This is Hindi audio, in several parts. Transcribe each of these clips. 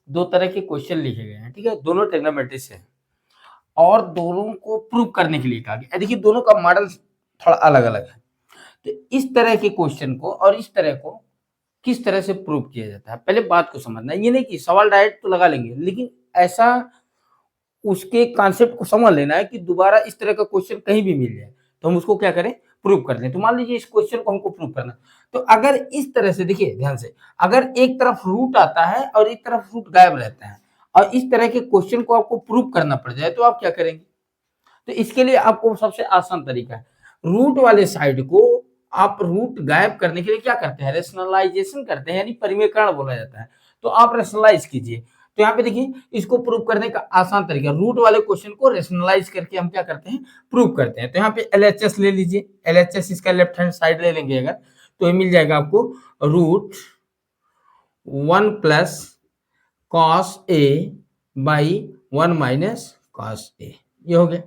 दो तरह के क्वेश्चन लिखे गए हैं, ठीक है, दोनों ट्रिग्नोमेट्री से हैं और दोनों को प्रूव करने के लिए कहा गया। देखिए दोनों का मॉडल थोड़ा अलग अलग है, तो इस तरह के क्वेश्चन को और इस तरह को किस तरह से प्रूव किया जाता है, पहले बात को समझना है। ये नहीं कि सवाल डायरेक्ट तो लगा लेंगे, लेकिन ऐसा उसके कॉन्सेप्ट को समझ लेना है कि दोबारा इस तरह का क्वेश्चन कहीं भी मिल जाए तो हम उसको क्या करें, प्रूव कर लें। तो मान लीजिए इस क्वेश्चन को हमको प्रूव करना, तो अगर इस तरह से देखिए ध्यान से, अगर एक तरफ रूट आता है और एक तरफ रूट गायब रहता है और इस तरह के क्वेश्चन को आपको प्रूव करना पड़ जाए तो आप क्या करेंगे? तो इसके लिए आपको सबसे आसान तरीका है, रूट वाले साइड को आप रूट गायब करने के लिए क्या करते हैं, रेशनलाइजेशन करते हैं, यानी परिमेयकरण बोला जाता है। तो आप रेशनलाइज कीजिए। तो यहाँ पे देखिए इसको प्रूव करने का आसान तरीका, रूट वाले क्वेश्चन को रेशनलाइज करके हम क्या करते हैं, प्रूव करते हैं। तो यहाँ पे LHS ले लीजिए, LHS इसका लेफ्ट हैंड साइड ले लेंगे अगर, तो ये मिल जाएगा आपको root 1 plus cos A by 1 minus cos A, ये हो गया,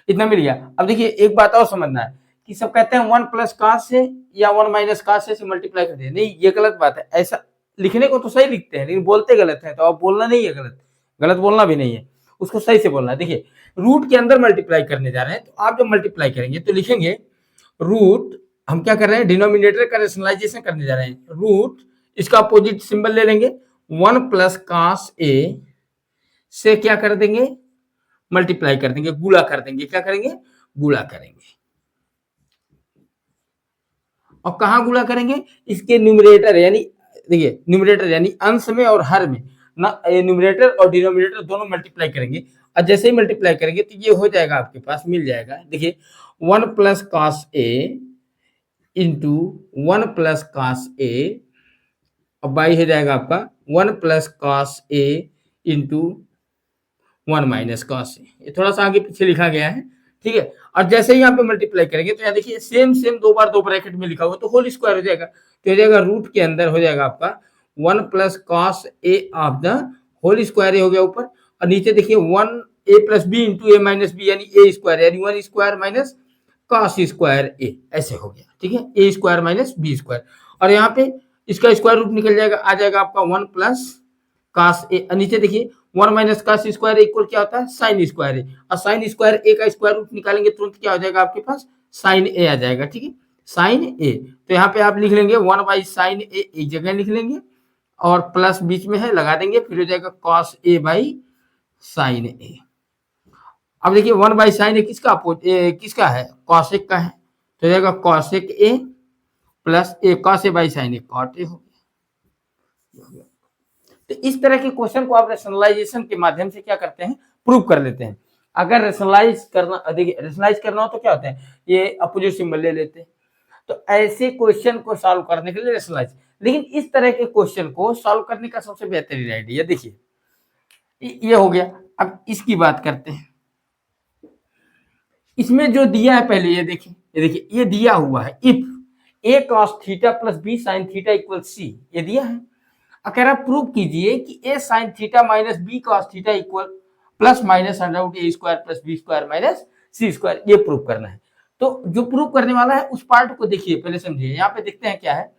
इतना मिल गया। अब देखिए एक बात और समझना है कि सब कहते हैं 1 प्लस कॉस से या 1 माइनस कॉस से मल्टीप्लाई कर दिया, नहीं ये गलत बात है। ऐसा लिखने को तो सही लिखते हैं लेकिन बोलते गलत है, तो आप बोलना नहीं है गलत, गलत बोलना भी नहीं है, उसको सही से बोलना है। देखिए रूट के अंदर मल्टीप्लाई करने जा रहे हैं, तो आप जब मल्टीप्लाई करेंगे तो लिखेंगे रूट, हम क्या कर रहे हैं, डिनोमिनेटर का रेशनलाइजेशन करने जा रहे हैं, रूट इसका अपोजिट सिंबल ले लेंगे, 1 प्लस कॉस ए से क्या कर देंगे, मल्टीप्लाई कर देंगे, गुणा कर देंगे, क्या करेंगे, गुणा करेंगे। और कहां गुणा करेंगे, इसके न्यूमरेटर यानी, देखिए न्यूमरेटर यानी अंश में और हर में ना, न्यूमरेटर और डिनोमिनेटर दोनों मल्टीप्लाई करेंगे। और जैसे ही मल्टीप्लाई करेंगे तो ये हो जाएगा आपके पास, मिल जाएगा, देखिए 1 प्लस कॉस ए इंटू 1 प्लस कॉस ए, और बाई हो जाएगा आपका 1 plus cos A into 1 minus cos A. ये थोड़ा सा आगे पीछे लिखा गया है, ठीक है। और जैसे ही यहाँ पे मल्टीप्लाई करेंगे तो यहाँ देखिए सेम सेम दो बार दो ब्रैकेट में लिखा हुआ, तो होल स्क्वायर हो जाएगा, तो हो जाएगा रूट के अंदर हो जाएगा आपका 1 plus cos A of the whole square हो गया ऊपर, और नीचे देखिए 1 A plus B into A minus B यानी ए स्क्वायर, यानी 1 square minus cos square A, ऐसे हो गया, ठीक है, A square minus B square. और यहाँ पे इसका स्क्वायर रूट निकल जाएगा, आ जाएगा आपका 1 प्लस कॉस ए, नीचे देखिए 1 माइनस कॉस स्क्वायर इक्वल क्या होता है, साइन स्क्वायर ए, और साइन स्क्वायर ए का स्क्वायर रूट निकालेंगे तुरंत क्या हो जाएगा आपके पास, साइन ए आ जाएगा, ठीक है, साइन ए। तो यहाँ पे आप लिख लेंगे 1 बाई साइन ए, एक जगह लिख लेंगे और प्लस बीच में है लगा देंगे, फिर हो जाएगा कॉस ए बाई साइन ए। अब देखिए 1 बाई साइन ए किसका है, कॉसेक का है, तो हो जाएगा cosec A plus A cos A by sine A, cot A हो गया। तो इस तरह के क्वेश्चन को आप रेशनलाइजेशन के माध्यम से क्या करते हैं, प्रूव कर लेते हैं। अगर रेशनलाइज करना, देखिए रेशनलाइज करना हो तो क्या होता है, ये अपोजिट सिंबल ले लेते हैं। तो ऐसे क्वेश्चन को सॉल्व करने के लिए रेशनलाइज, लेकिन इस तरह के क्वेश्चन को सॉल्व करने का सबसे बेहतरीन आइडिया देखिए ये हो गया। अब इसकी बात करते हैं, इसमें जो दिया है पहले ये देखिए ये दिया हुआ है, if A cos theta plus B sine theta equal C, ये दिया है। अगर आप प्रूव कीजिए कि A sine theta minus B cos theta equal plus minus under A square plus B square minus C square, ये प्रूव करना है। तो जो प्रूव करने वाला है उस पार्ट को देखिए, पहले समझिए। यहाँ पे देखते हैं क्या है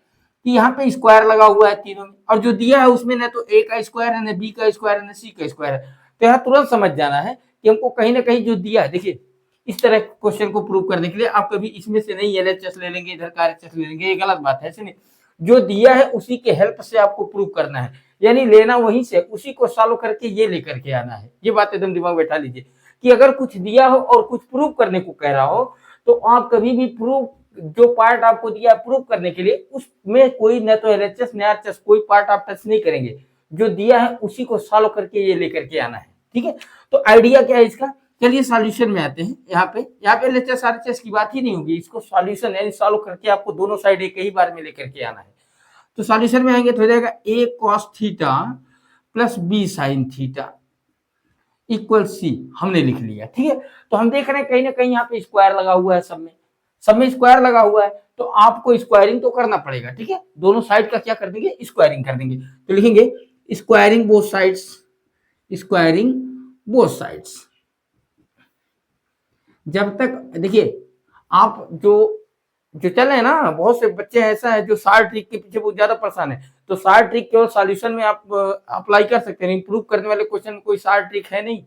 कि यहाँ पे स्क्वायर लगा हुआ है तीनों में, और जो दिया है उसमें न तो ए का स्क्वायर है, न बी का स्क्वायर है, न सी का स्क्वायर है। तो यहाँ तुरंत समझ जाना है कि हमको कहीं ना कहीं जो दिया है, देखिए इस तरह क्वेश्चन को प्रूव करने के लिए आप कभी इसमें से नहीं LHS ले लेंगे, इधर का RHS ले लेंगे, ये गलत बात है। ऐसे नहीं, जो दिया है उसी के हेल्प से आपको प्रूव करना है, यानी लेना वहीं से, उसी को सॉल्व करके ये लेकर के आना है। ये बात एकदम दिमाग बैठा लीजिए कि अगर कुछ दिया हो और कुछ प्रूव करने को कह रहा हो तो आप कभी भी प्रूव, जो पार्ट आपको दिया प्रूव करने के लिए, उसमें कोई न तो LHS न RHS कोई पार्ट आप टच नहीं करेंगे, जो दिया है उसी को सॉल्व करके ये लेकर के आना है, ठीक है। तो आइडिया क्या है इसका, चलिए सॉल्यूशन में आते हैं। यहाँ पे LHS RHS की बात ही नहीं होगी, इसको सॉल्यूशन यानी सॉल्व करके आपको दोनों साइड एक ही बार में लेकर के आना है। तो सॉल्यूशन में आएंगे तो हो जाएगा a cos theta plus b sin theta equal C, हमने लिख लिया, ठीक है। तो हम देख रहे हैं कहीं ना कहीं यहाँ पे स्क्वायर लगा हुआ है, सब में स्क्वायर लगा हुआ है, तो आपको स्क्वायरिंग तो करना पड़ेगा, ठीक है। दोनों साइड का क्या कर देंगे, स्क्वायरिंग कर देंगे। तो लिखेंगे squaring both sides, squaring both sides. जब तक देखिए आप जो जो चल रहे हैं ना, बहुत से बच्चे ऐसा है जो सार ट्रिक के पीछे बहुत ज्यादा परेशान है, तो सार ट्रिक केवल सॉल्यूशन में आप अप्लाई कर सकते हैं, इंप्रूव करने वाले क्वेश्चन में कोई सार ट्रिक है नहीं,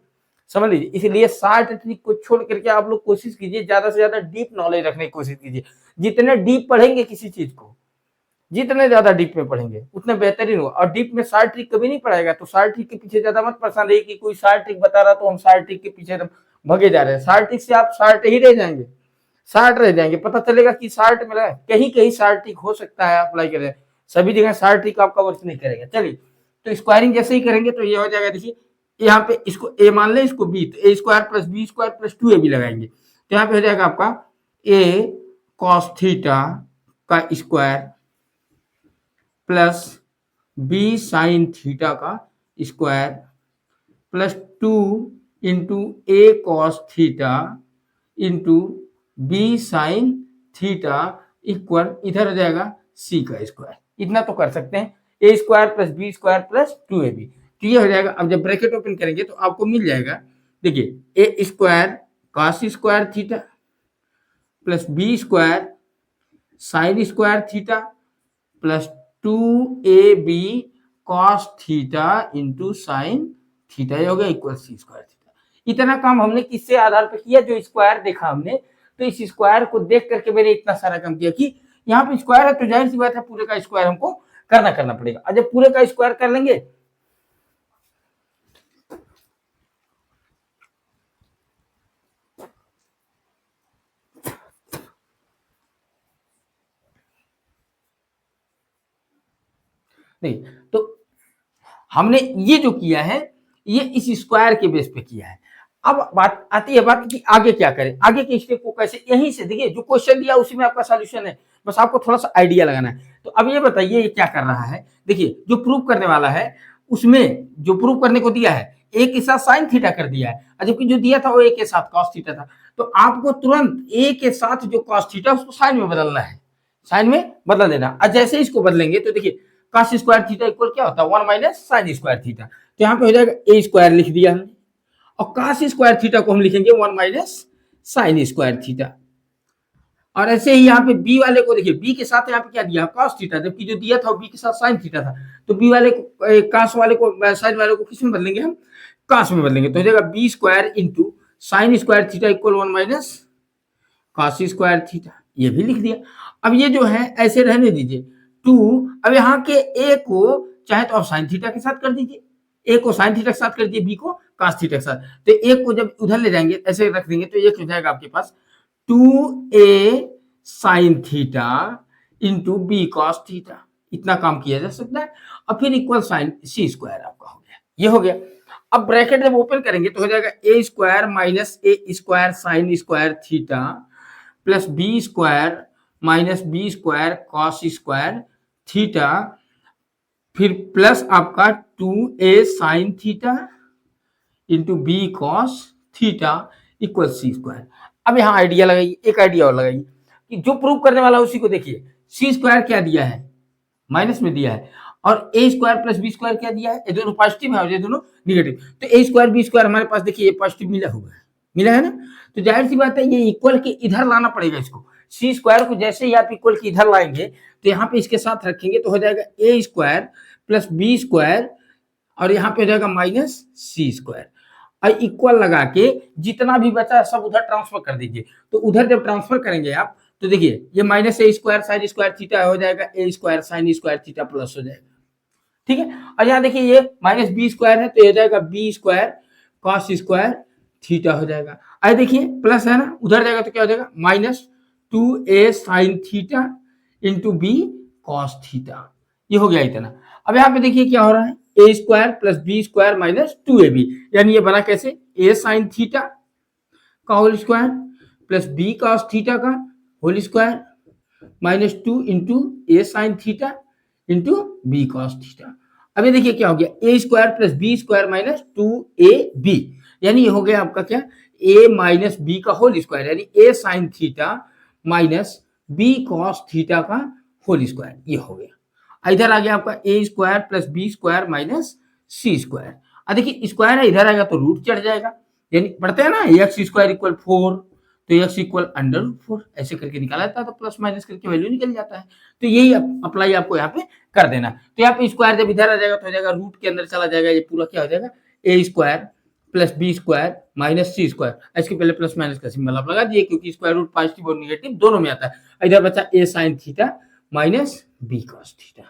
समझ लीजिए। इसलिए सार ट्रिक को छोड़ करके आप लोग कोशिश कीजिए ज्यादा से ज्यादा डीप नॉलेज रखने की कोशिश कीजिए। जितने डीप पढ़ेंगे किसी चीज को, जितने ज्यादा डीप में पढ़ेंगे उतने बेहतरीन होगा। और डीप में सार ट्रिक कभी नहीं पढ़ाएगा, तो सार ट्रिक के पीछे ज्यादा मत परेशान रहिए कि कोई सार ट्रिक बता रहा तो हम सार ट्रिक के पीछे भगे जा रहे हैं। सार ट्रिक से आप सार्ट ही रह जाएंगे, सार्ट रह जाएंगे। पता चलेगा कि सार्ट मिला है, कहीं कहीं सार्ट ट्रिक हो सकता है अप्लाई करें, सभी जगह सार्ट ट्रिक आपका वर्क नहीं करेगा। चलिए, तो स्क्वायरिंग जैसे ही करेंगे तो ये हो जाएगा, देखिए यहाँ पे इसको ए मान ले, इसको बी, तो A square plus B square plus 2ab लगाएंगे, तो यहाँ पे हो जाएगा आपका ए कॉस थीटा का square plus B sine theta का square plus 2 into A cos theta into B sine theta equal इधर हो जाएगा सी का स्क्वायर। इतना तो कर सकते हैं, A square plus B square plus 2ab, तो ये हो जाएगा। अब जब ब्रैकेट ओपन करेंगे तो आपको मिल जाएगा, देखिए A square cos square theta plus B square sine square theta plus 2ab cos theta into sine theta, ये हो गया इक्वल सी स्क्वायर थीटा। इतना काम हमने किससे आधार पर किया, जो स्क्वायर देखा हमने, तो इस स्क्वायर को देख करके मैंने इतना सारा काम किया कि यहाँ पे स्क्वायर है तो जाहिर सी बात है पूरे का स्क्वायर हमको करना पड़ेगा। और जब पूरे का स्क्वायर कर लेंगे नहीं, तो हमने ये जो किया है ये इस स्क्वायर के बेस पे किया है। अब बात आती है बात कि आगे क्या करें, आगे के स्टेप को कैसे, यहीं से देखिए जो क्वेश्चन दिया उसी में आपका सॉल्यूशन है, बस आपको थोड़ा सा आइडिया लगाना है। तो अब ये बताइए ये क्या कर रहा है, देखिए जो प्रूव करने वाला है उसमें जो प्रूव करने को दिया है ए के साथ साइन थीटा कर दिया है, और जबकि जो दिया था वो ए के साथ कॉस थीटा था। तो आपको तुरंत ए के साथ जो कॉस थीटा उसको साइन में बदलना है, साइन में बदल देना। और जैसे इसको बदलेंगे तो देखिए कॉस स्क्वायर थीटा इक्वल क्या होता है, 1 माइनस साइन स्क्वायर थीटा, तो यहाँ पे हो जाएगा ए स्क्वायर लिख दिया हमने, और कॉस स्क्वायर थीटा को हम लिखेंगे 1 माइनस साइन स्क्वायर थीटा। और ऐसे ही यहाँ पे बी वाले को देखिए, बी के साथ यहाँ पे क्या दिया कॉस थीटा, जबकि जो दिया था वो बी के साथ साइन थीटा था, तो बी वाले को कॉस वाले को साइन वाले को किस में बदलेंगे हम, कॉस में बदलेंगे, तो हो जाएगा B square into sine square theta equal 1 minus cos square theta, ये भी लिख दिया। अब ये जो है ऐसे रहने दीजिए 2, अब यहाँ के ए को चाहे तो आप साइन थीटा के साथ कर दीजिए, ए को साइन थीटा के साथ कर दीजिए, बी को कॉस थीटा के साथ, तो ए को जब उधर ले जाएंगे ऐसे रख देंगे तो ये हो जाएगा आपके पास 2a sine theta into B cos theta, इतना काम किया जा सकता है। और फिर इक्वल साइन सी स्क्वायर आपका हो गया, ये हो गया। अब ब्रैकेट जब ओपन करेंगे तो हो जाएगा A square minus A square sine square theta plus B square minus B square cos square theta, फिर प्लस आपका 2a sine theta into B cos theta equal C square. अब यहाँ आइडिया लगाइए, एक आइडिया और लगाइए कि जो प्रूव करने वाला उसी को देखिए, सी स्क्वायर क्या दिया है, माइनस में दिया है, और ए स्क्वायर प्लस बी स्क्वायर क्या दिया है, ये दोनों पॉजिटिव है और ये दोनों निगेटिव, तो ए स्क्वायर बी स्क्वायर हमारे पास देखिए ये पॉजिटिव मिला हुआ है, मिला है ना, तो जाहिर सी बात है ये इक्वल के इधर लाना पड़ेगा इसको, सी स्क्वायर को जैसे ही आप इक्वल के इधर लाएंगे तो यहाँ पे इसके साथ रखेंगे तो हो जाएगा A square plus B square और यहाँ पे हो जाएगा माइनस सी स्क्वायर, और इक्वल लगा के जितना भी बचा सब उधर ट्रांसफर कर दीजिए। तो उधर जब ट्रांसफर करेंगे आप तो देखिए ये minus A square sine square theta हो जाएगा A square sine square theta plus हो जाएगा, ठीक है। और यहाँ देखिए ये माइनस बी स्क्वायर है तो ये हो जाएगा B square cos square theta हो जाएगा। अरे देखिए प्लस है ना, उधर जाएगा तो क्या हो जाएगा minus 2a sine theta into B cos theta, ये हो गया इतना। अब यहाँ पे देखिए क्या हो रहा है, A square plus B square minus 2ab, यानी ये बना कैसे, ए साइन थीटा का whole square plus B cos theta का whole square minus 2 into A sine theta into B cos theta. अब ये देखिए क्या हो गया, A square plus B square minus 2ab, यानी ये हो गया आपका क्या, ए माइनस बी का होल स्क्वायर, यानी A sine theta minus B cos theta का होल स्क्वायर, ये हो गया। इधर आ गया आपका A square plus B square minus C square. अब देखिए स्क्वायर है, इधर आएगा तो रूट चढ़ जाएगा, यानी पढ़ते हैं ना एक्स स्क्वायर इक्वल 4, तो x इक्वल √4 ऐसे करके निकाला जाता है, तो प्लस माइनस करके वैल्यू निकल जाता है। तो यही अप्लाई आपको यहाँ पे कर देना। तो यहाँ पे स्क्वायर जब इधर आ जाएगा तो हो जाएगा रूट के अंदर चला जाएगा, ये पूरा क्या हो जाएगा a square plus B square minus C square. इसके पहले प्लस माइनस का सिंबल आप लगा दिए क्योंकि स्क्वायर रूट पॉजिटिव और नेगेटिव दोनों में आता है। इधर बचा a sine theta minus B cos theta.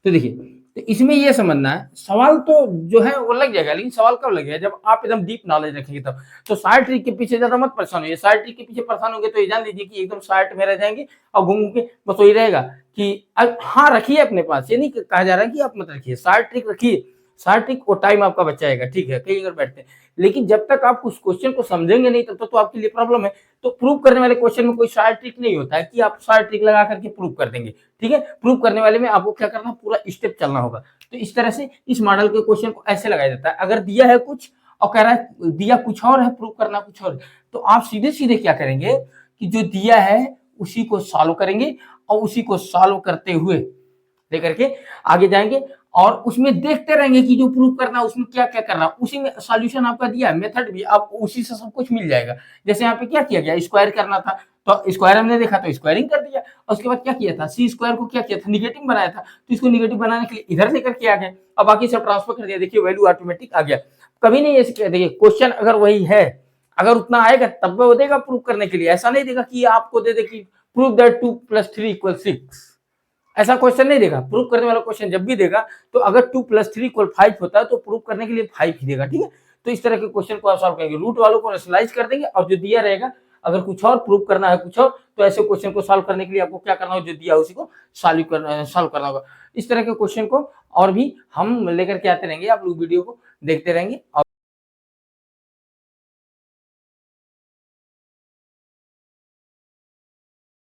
तो देखिए, तो इसमें ये समझना है, सवाल तो जो है वो लग जाएगा, लेकिन सवाल कब लगेगा जब आप एकदम डीप नॉलेज रखेंगे तब। तो साइड ट्रिक के पीछे ज्यादा मत परेशान होइए, साइड ट्रिक के पीछे परेशान होंगे तो ये जान लीजिए कि एकदम साइड में रह जाएंगे और घूम के बस वही रहेगा कि हाँ रखिए अपने पास, ये नहीं कहा जा रहा है कि आप मत रखिए, साइड ट्रिक रखिए, साइड ट्रिक वो टाइम आपका बच जाएगा, ठीक है कहीं अगर बैठते हैं। लेकिन जब तक आप उस क्वेश्चन को समझेंगे नहीं तब तक तो आपके लिए प्रॉब्लम है। तो प्रूव करने वाले क्वेश्चन में कोई साइड ट्रिक नहीं होता है कि आप साइड ट्रिक लगा करके प्रूव कर देंगे, ठीक है। प्रूव करने वाले में आपको क्या करना, पूरा स्टेप चलना होगा। तो इस तरह से इस मॉडल के क्वेश्चन को ऐसे लगाया जाता है। अगर दिया है कुछ और कह रहा है दिया कुछ और है, प्रूव करना कुछ और, तो आप सीधे सीधे क्या करेंगे कि जो दिया है उसी को सॉल्व करेंगे और उसी को सॉल्व करते हुए लेकर के आगे जाएंगे और उसमें देखते रहेंगे कि जो प्रूव करना है उसमें क्या क्या करना, उसी में सॉल्यूशन आपका दिया है, मेथड भी आप उसी से सब कुछ मिल जाएगा। जैसे यहाँ पे क्या किया गया, स्क्वायर करना था तो स्क्वायर हमने देखा तो स्क्वायरिंग कर दिया, और उसके बाद क्या किया था, सी स्क्वायर को क्या किया था, निगेटिव बनाया था, तो इसको निगेटिव बनाने के लिए इधर लेकर के आ गए और बाकी सब ट्रांसफर कर दिया, देखिए वैल्यू ऑटोमेटिक आ गया। कभी नहीं ऐसे देखिए, क्वेश्चन अगर वही है, अगर उतना आएगा तब वो देगा प्रूव करने के लिए, ऐसा नहीं देगा कि आपको दे दे कि प्रूव दैट 2 + 3 = 6, ऐसा क्वेश्चन नहीं देगा। प्रूव करने वाला क्वेश्चन जब भी देगा तो अगर 2 + 3 = 5 होता है तो प्रूव करने के लिए 5 ही देगा, ठीक है। तो इस तरह के क्वेश्चन को आप सॉल्व करेंगे, रूट वालों को रेशनलाइज कर देंगे और जो दिया रहेगा अगर कुछ और प्रूव करना है कुछ और, तो ऐसे क्वेश्चन को सॉल्व करने के लिए आपको क्या करना होगा, जो दिया उसी को सॉल्व करना होगा। इस तरह के क्वेश्चन को और भी हम लेकर के आते रहेंगे, आप लोग वीडियो को देखते रहेंगे।